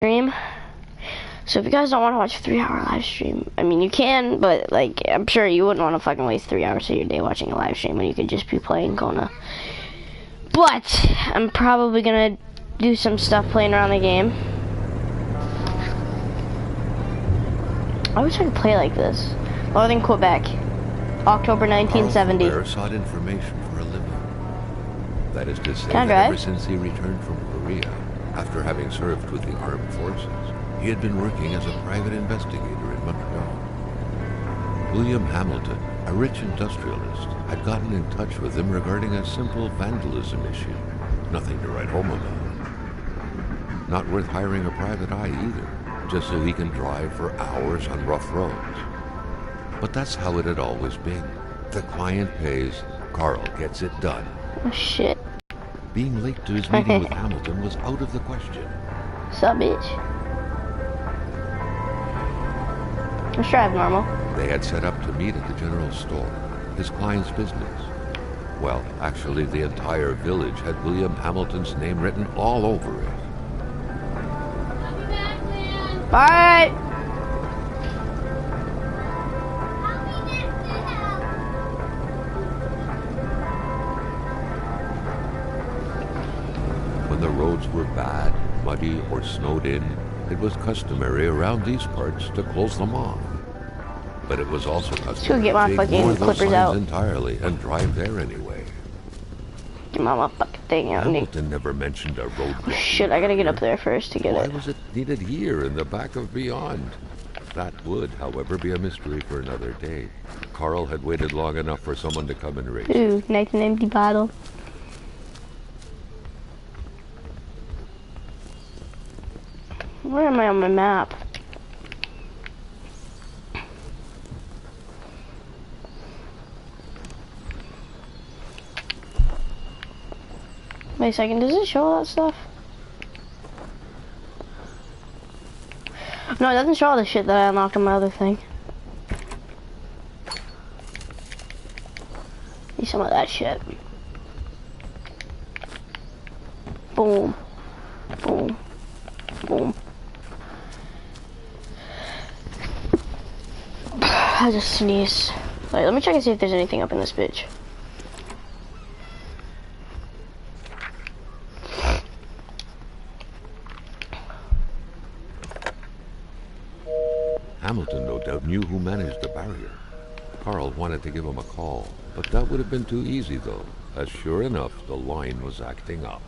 stream. So if you guys don't want to watch a 3-hour live stream, I mean you can, but like I'm sure you wouldn't want to fucking waste 3 hours of your day watching a live stream when you could just be playing Kona. But I'm probably gonna do some stuff playing around the game. I wish I could play like this. Northern Quebec, October 1970. Carl sought information for a living. That is to say, Can I that drive? ever since he returned from Korea, after having served with the armed forces, he had been working as a private investigator in Montreal. William Hamilton, a rich industrialist, had gotten in touch with him regarding a simple vandalism issue. Nothing to write home about. Not worth hiring a private eye either, just so he can drive for hours on rough roads. But that's how it had always been. The client pays, Carl gets it done. Oh shit. Being late to his meeting with Hamilton was out of the question. Sup, bitch? Let's drive normal. They had set up to meet at the general store, his client's business. Well, actually, the entire village had William Hamilton's name written all over it. Bye! When the roads were bad, muddy, or snowed in, it was customary around these parts to close them off. But it was also customary get my to fucking ignore those clippers signs out. entirely and drive there anyway. Get my motherfucking thing out, Nick. Hamilton never mentioned a road. Oh shit, I gotta get up there first to get Why it. was it needed here in the back of Beyond? That would, however, be a mystery for another day. Carl had waited long enough for someone to come and raise it. Ooh, nice and empty bottle. Where am I on my map? Wait a second, does it show all that stuff? No, it doesn't show all the shit that I unlocked on my other thing. Need some of that shit. Boom. Boom. Boom. I just sneezed. Wait, let me check and see if there's anything up in this bitch. Hamilton no doubt knew who managed the barrier. Carl wanted to give him a call, but that would have been too easy though, as sure enough the line was acting up.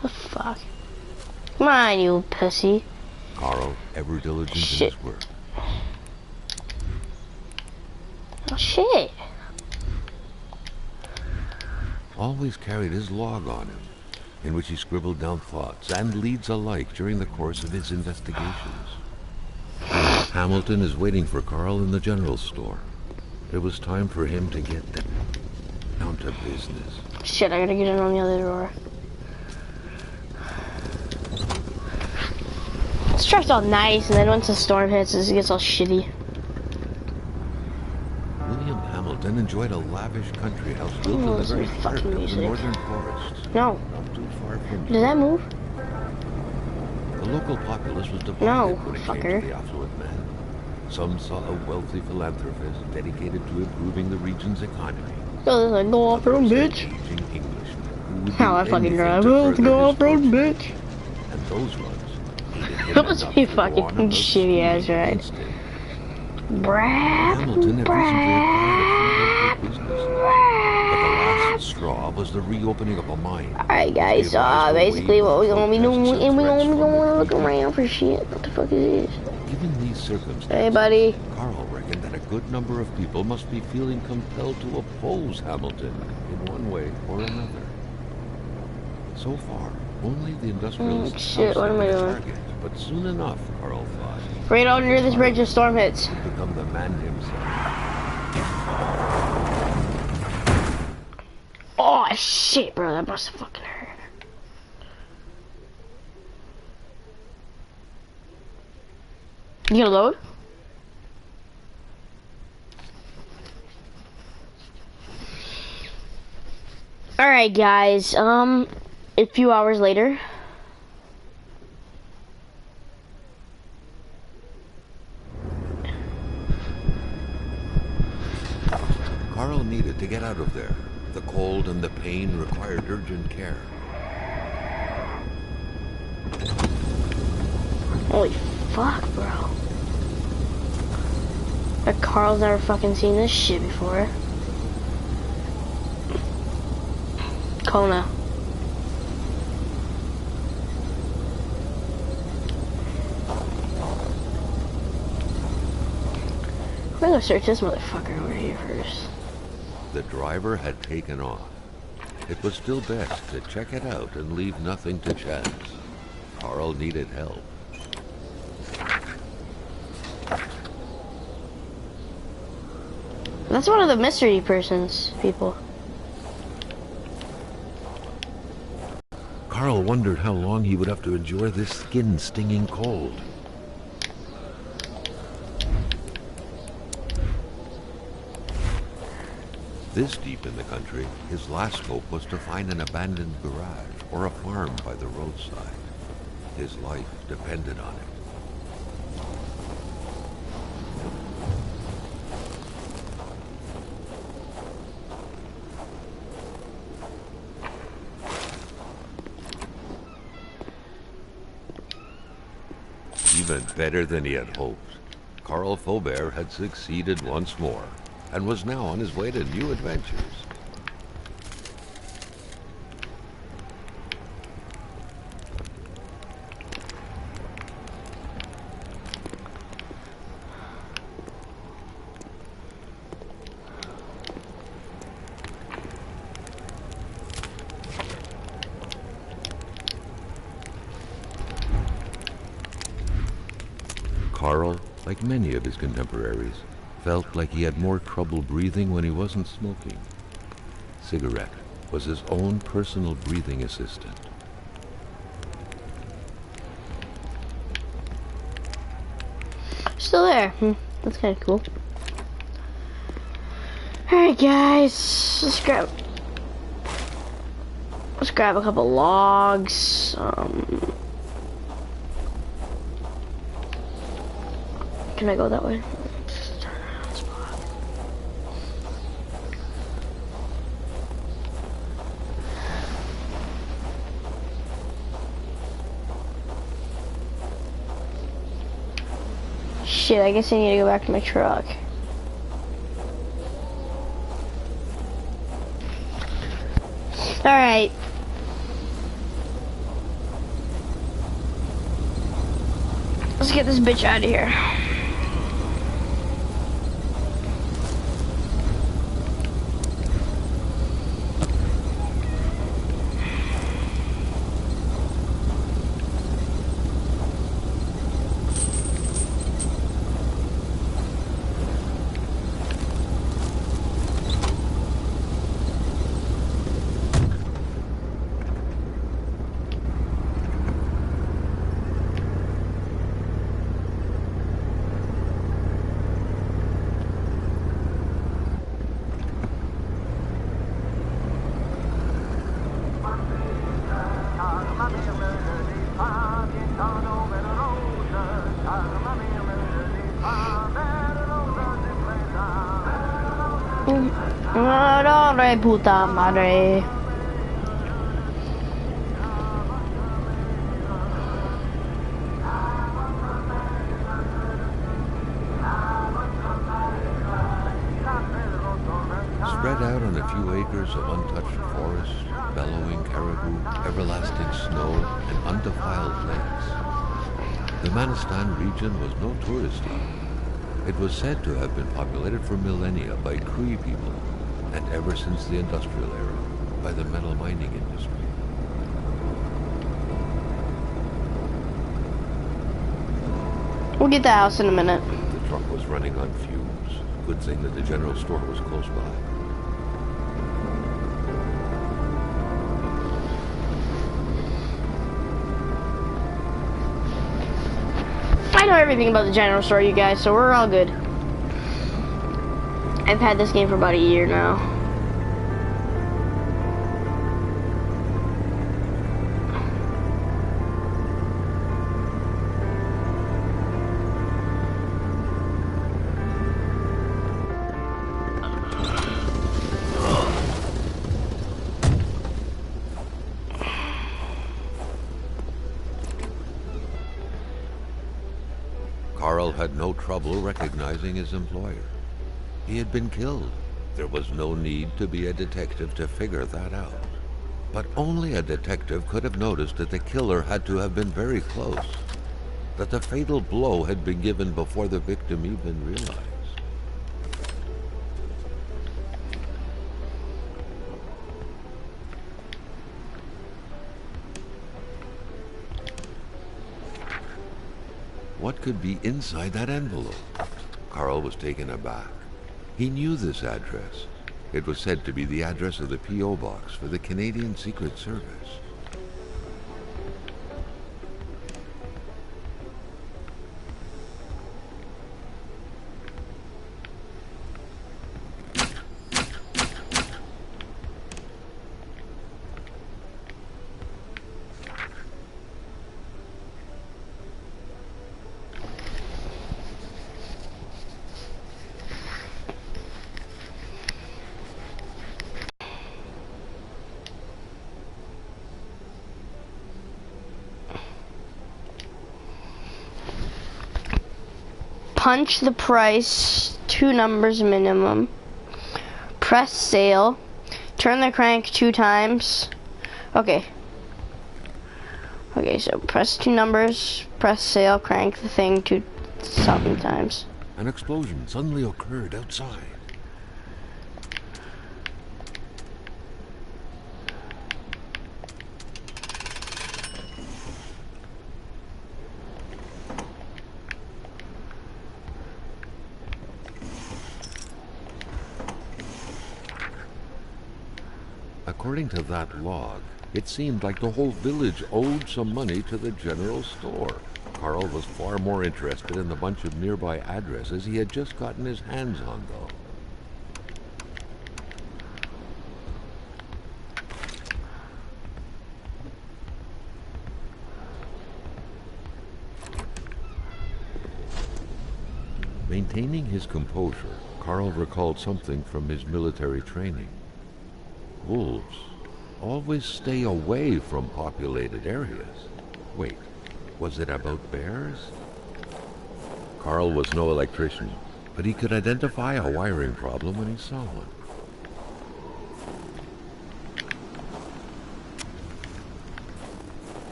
What the fuck? Come on, you pussy. Carl, ever diligent Shit. in his work. Oh shit. Always carried his log on him, in which he scribbled down thoughts and leads alike during the course of his investigations. Hamilton is waiting for Carl in the general store. It was time for him to get down to business. Shit, I gotta get in on the other door. This truck's all nice, and then once the storm hits, it gets all shitty. William Hamilton enjoyed a lavish country house built in the listen very to heart fucking of the music. northern forests. No. Not too far from Does that move? The local populace was divided No, when it fucker. came to the affluent man. Some saw a wealthy philanthropist dedicated to improving the region's economy. Go this way, go off-road, Others said bitch. aging Englishmen who would How do I fucking anything drive. to Let's further go his off-road, fortune. bitch. And those ones hated him That must enough be to go fucking on about shitty ass scheming ride. against him. Brap, Hamilton had recently acquired a few local business. But the brap. last straw was the reopening of a mine. Alright guys, basically what we're gonna be doing, and we're gonna be going look around for shit. What the fuck is this? Given these circumstances, Hey buddy. Carl reckoned that a good number of people must be feeling compelled to oppose Hamilton in one way or another. So far, only the industrialist shit, house what had am I been a doing? target, but soon enough, Carl thought, Right under this bridge, the storm hits. he'd become the man himself. Oh shit, bro, that must have fucking hurt. You gonna load? Alright guys, a few hours later. wanted to get out of there. The cold and the pain required urgent care. Holy fuck, bro. But Carl's never fucking seen this shit before. Kona. I'm gonna search this motherfucker over here first. The driver had taken off. It was still best to check it out and leave nothing to chance. Carl needed help. That's one of the mystery persons, people. Carl wondered how long he would have to endure this skin-stinging cold. This deep in the country, his last hope was to find an abandoned garage or a farm by the roadside. His life depended on it. Even better than he had hoped. Carl Faubert had succeeded once more, and was now on his way to new adventures. Carl, like many of his contemporaries, felt like he had more trouble breathing when he wasn't smoking. Cigarette was his own personal breathing assistant. Still there. That's kind of cool. Alright guys, let's grab a couple logs. Can I go that way? Shit, I guess I need to go back to my truck. Alright. Let's get this bitch out of here. Puta madre. Spread out on a few acres of untouched forest, bellowing caribou, everlasting snow, and undefiled lakes, the Manistan region was no touristy. It was said to have been populated for millennia by Cree people, and ever since the industrial era, by the metal mining industry. We'll get the house in a minute. The truck was running on fumes. Good thing that the general store was close by. I know everything about the general store, you guys, so we're all good. I've had this game for about a year now. Carl had no trouble recognizing his employer. He had been killed. There was no need to be a detective to figure that out. But only a detective could have noticed that the killer had to have been very close, that the fatal blow had been given before the victim even realized. What could be inside that envelope? Carl was taken aback. He knew this address. It was said to be the address of the P.O. box for the Canadian Secret Service. Punch the price, 2 numbers minimum. Press sale. Turn the crank 2 times. Okay. Okay, so press 2 numbers, press sale, crank the thing 2 something times. An explosion suddenly occurred outside. According to that log, it seemed like the whole village owed some money to the general store. Carl was far more interested in the bunch of nearby addresses he had just gotten his hands on, though. Maintaining his composure, Carl recalled something from his military training. Wolves always stay away from populated areas. Wait, was it about bears? Carl was no electrician, but he could identify a wiring problem when he saw one.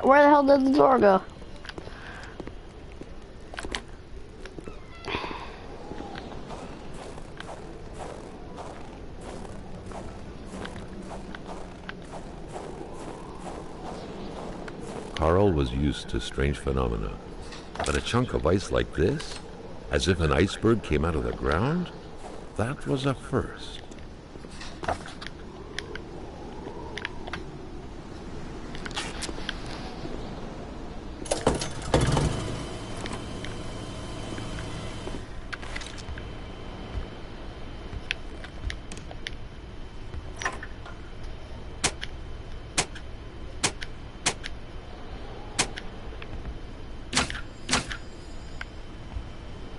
Where the hell did the door go? Carl was used to strange phenomena, but a chunk of ice like this, as if an iceberg came out of the ground, that was a first.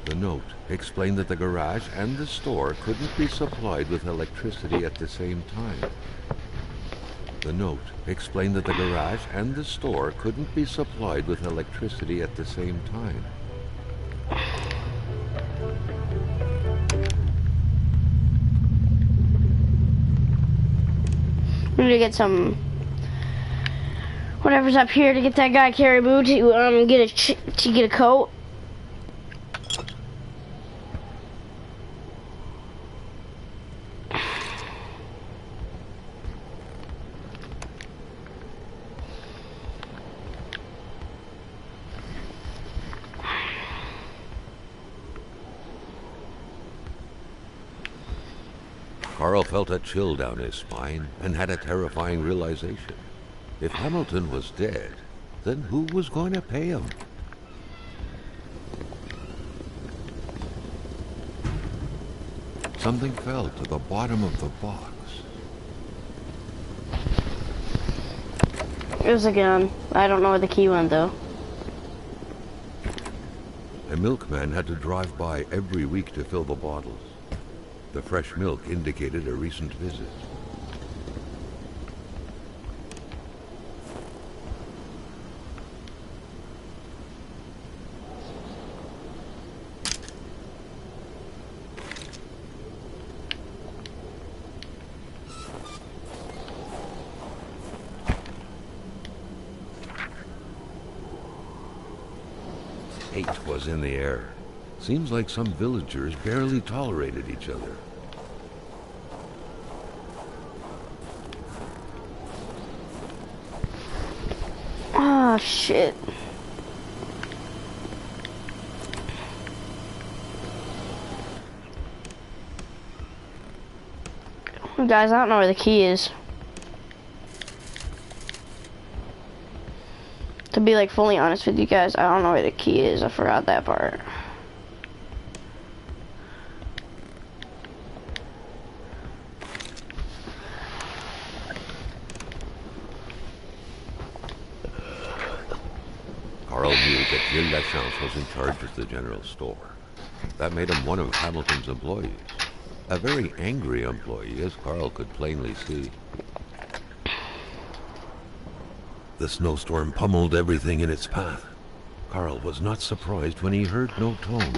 The note explained that the garage and the store couldn't be supplied with electricity at the same time. The note explained that the garage and the store couldn't be supplied with electricity at the same time. We need to get some whatever's up here to get that guy Caribou to get a coat. Carl Carl felt a chill down his spine and had a terrifying realization. If Hamilton was dead, then who was going to pay him? Something fell to the bottom of the box. It was a gun. I don't know where the key went, though. A milkman had to drive by every week to fill the bottles. The fresh milk indicated a recent visit. Hate was in the air. Seems like some villagers barely tolerated each other. Oh, shit. Guys, I don't know where the key is. To be like fully honest with you guys, I don't know where the key is. I forgot that part. Carl knew that Gilles Lachance was in charge of the general store. That made him one of Hamilton's employees. A very angry employee, as Carl could plainly see. The snowstorm pummeled everything in its path. Carl was not surprised when he heard no tone.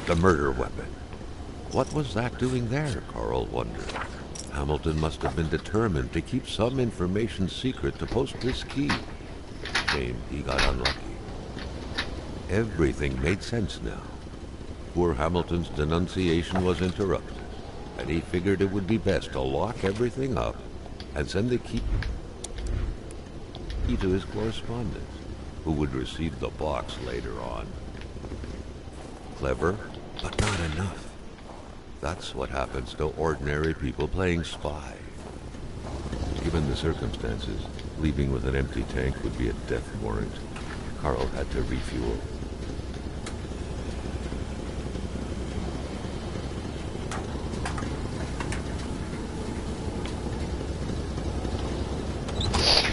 The murder weapon. What was that doing there, Carl wondered. Hamilton must have been determined to keep some information secret to post this key. Shame he got unlucky. Everything made sense now. Poor Hamilton's denunciation was interrupted, and he figured it would be best to lock everything up and send the key to his correspondent, who would receive the box later on. Clever, but not enough. That's what happens to ordinary people playing spy. Given the circumstances, leaving with an empty tank would be a death warrant. Carl had to refuel.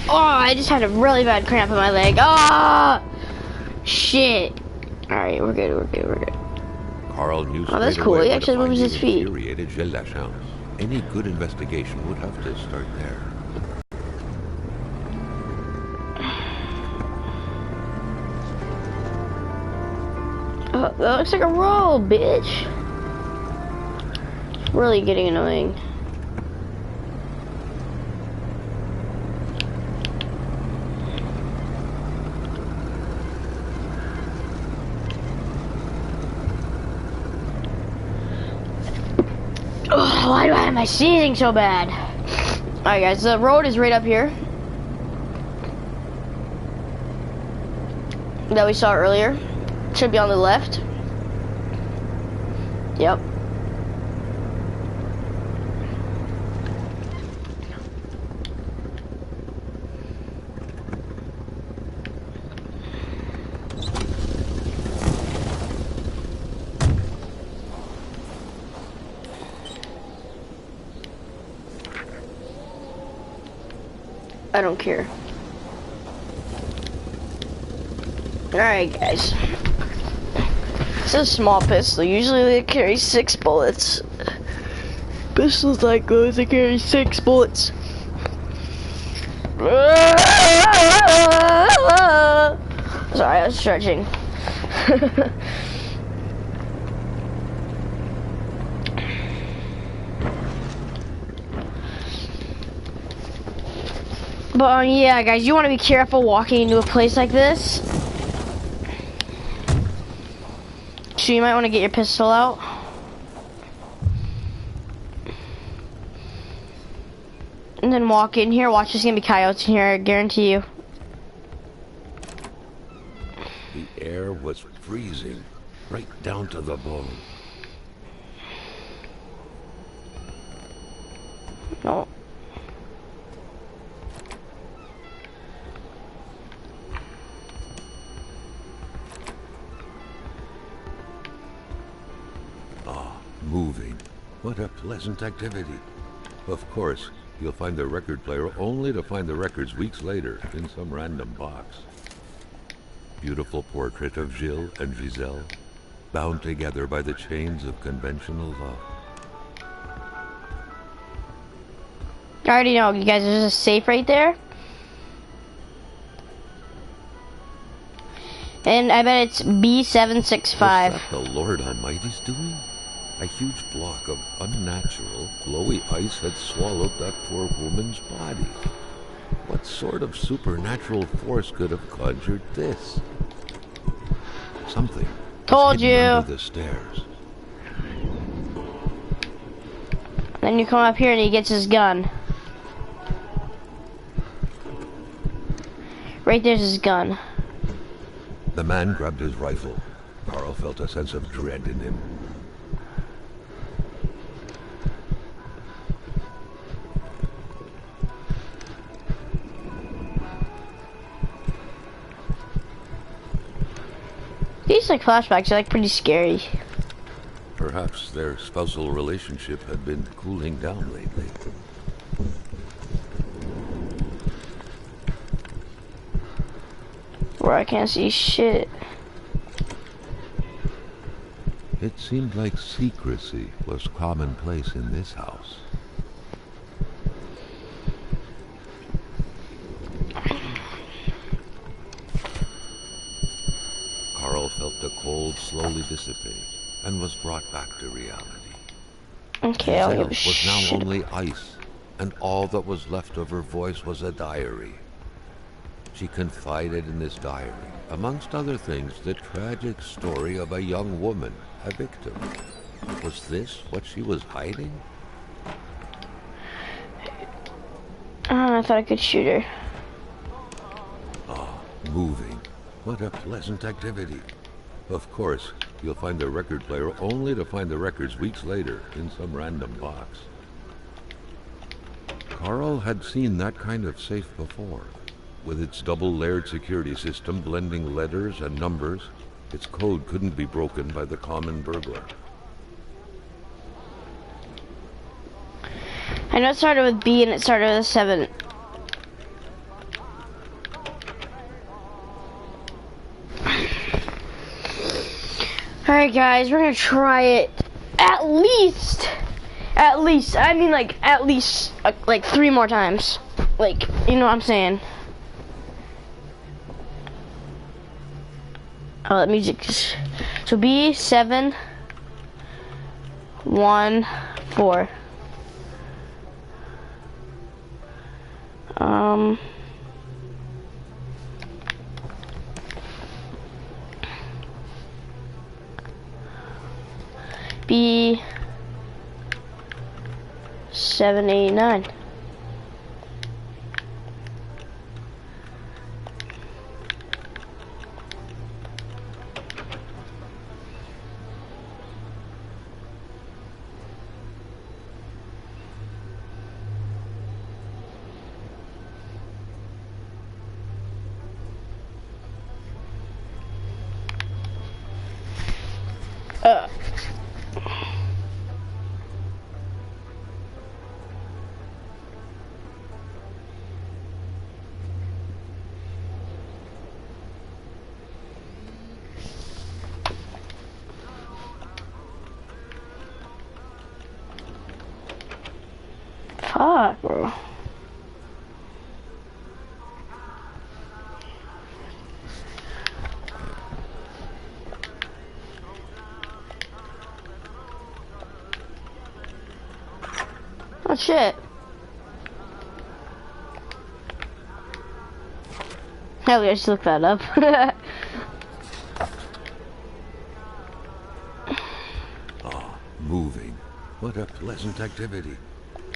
Oh, I just had a really bad cramp in my leg. Ah, shit. Alright, we're good. Carl knew Oh, that's straight cool. away He where to actually find moves the his feet. infuriated Gilles Lachance. Any good investigation would have to start there. Oh, that looks like a roll, bitch. It's really getting annoying. Ugh, why am I sneezing so bad? Alright guys, the road is right up here. That we saw earlier. Should be on the left. Yep. I don't care. Alright guys. It's a small pistol. Usually they carry 6 bullets. Pistols like those, they carry 6 bullets. Sorry, I was stretching. But yeah, guys, you want to be careful walking into a place like this. So you might want to get your pistol out. And then walk in here. Watch, there's gonna be coyotes in here, I guarantee you. The air was freezing, right down to the bone. No. Moving. What a pleasant activity. Of course, you'll find the record player only to find the records weeks later in some random box. Beautiful portrait of Gilles and Giselle, bound together by the chains of conventional love. I already know, you guys, there's a safe right there. And I bet it's B765. Was that the Lord Almighty's doing? A huge block of unnatural, glowy ice had swallowed that poor woman's body. What sort of supernatural force could have conjured this? Something. Told you. Under the stairs. Then you come up here and he gets his gun. Right there's his gun. The man grabbed his rifle. Carl felt a sense of dread in him. These like flashbacks are like pretty scary. Perhaps their spousal relationship had been cooling down lately. Where I can't see shit. It seemed like secrecy was commonplace in this house. Carl felt the cold slowly dissipate and was brought back to reality. Okay, I'll give a was now shit. only ice, and all that was left of her voice was a diary. She confided in this diary, amongst other things, the tragic story of a young woman, a victim. Was this what she was hiding? I thought I could shoot her. Moving. What a pleasant activity. Of course, you'll find the record player only to find the records weeks later in some random box. Carl had seen that kind of safe before. With its double-layered security system blending letters and numbers, its code couldn't be broken by the common burglar. I know it started with B and it started with a 7. Alright guys, we're gonna try it at least, I mean like at least like 3 more times. Like, you know what I'm saying. Oh, that music just, so B7 1 4. B789. Fuck, bro. Oh shit. Hell yeah, I just looked that up. Ah, moving. What a pleasant activity.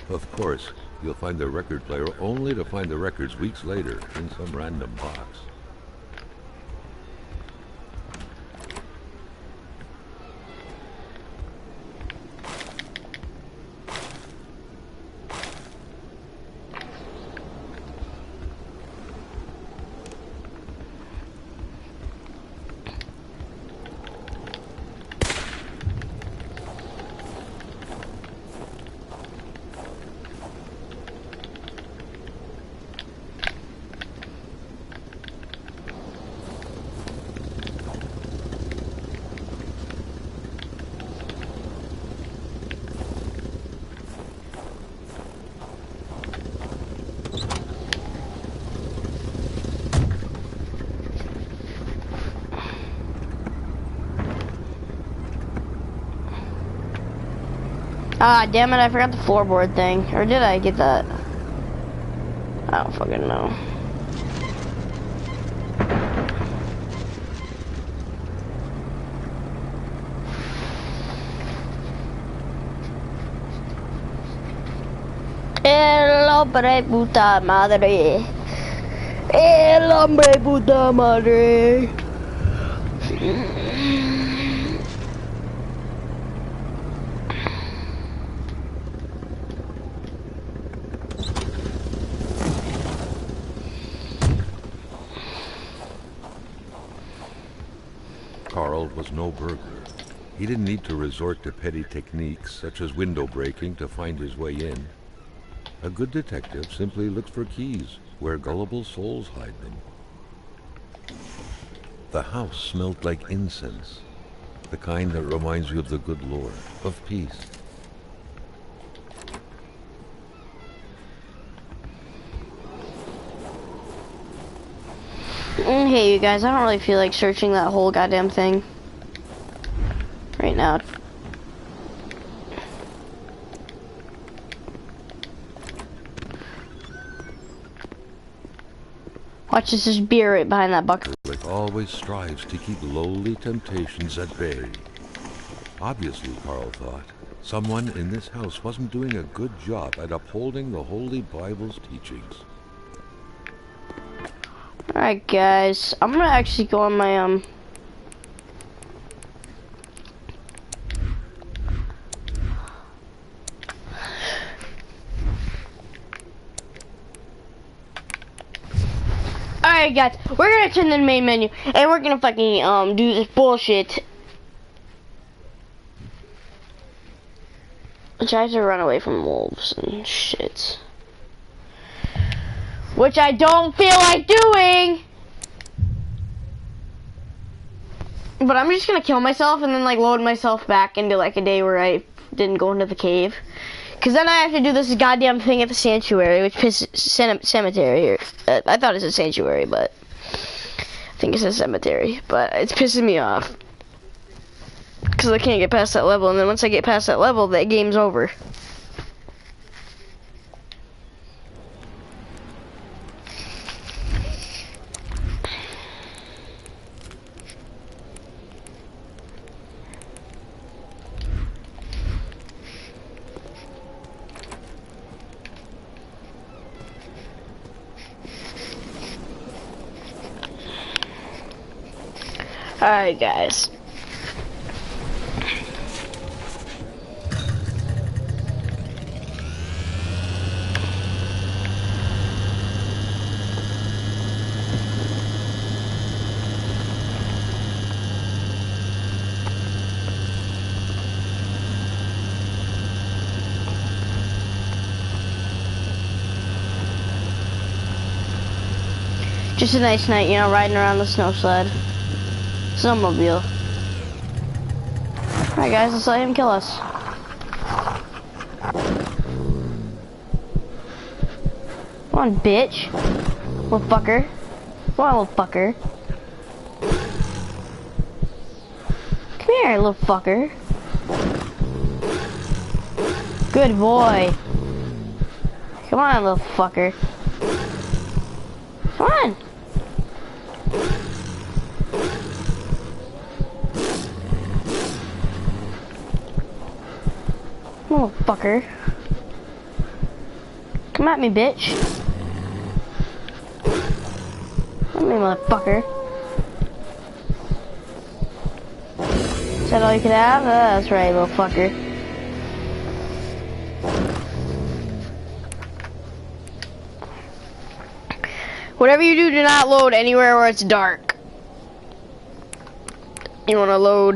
Of course, you'll find the record player only to find the records weeks later in some random box. Ah, damn it, I forgot the floorboard thing. Or did I get that? I don't fucking know. El hombre puta madre. El hombre puta madre. Carl was no burglar. He didn't need to resort to petty techniques such as window breaking to find his way in. A good detective simply looks for keys where gullible souls hide them. The house smelled like incense, the kind that reminds you of the good Lord, of peace. Hey, you guys, I don't really feel like searching that whole goddamn thing right now. Watch this, there's beer right behind that bucket. It always strives to keep lowly temptations at bay. Obviously, Carl thought, someone in this house wasn't doing a good job at upholding the Holy Bible's teachings. Alright guys, I'm gonna actually go on my Alright guys, we're gonna turn the main menu and we're gonna fucking do this bullshit. I tried to run away from wolves and shit. Which I don't feel like doing. But I'm just gonna kill myself and then like load myself back into like a day where I didn't go into the cave. Cause then I have to do this goddamn thing at the sanctuary, which pisses cemetery. I thought it said sanctuary, but I think it says cemetery. But it's pissing me off. Cause I can't get past that level, and then once I get past that level, that game's over. Alright guys. Just a nice night, you know, riding around the snow sled. Snowmobile. Alright guys, let's let him kill us. Come on, bitch. Little fucker. Come on, little fucker. Come here, little fucker. Good boy. Come on, little fucker. Come on. Motherfucker. Come at me, bitch. Come at me, motherfucker. Is that all you could have? That's right, little fucker. Whatever you do, do not load anywhere where it's dark. You want to load.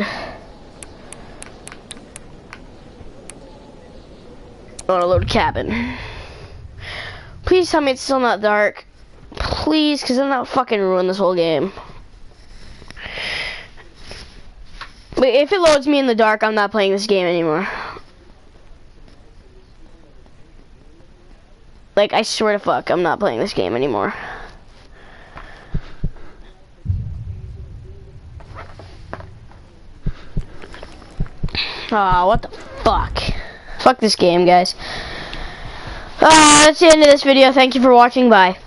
You want to load cabin. Please tell me it's still not dark. Please, because then that'll fucking ruin this whole game. But if it loads me in the dark, I'm not playing this game anymore. Like, I swear to fuck, I'm not playing this game anymore. Aw, what the fuck? Fuck this game, guys. That's the end of this video. Thank you for watching. Bye.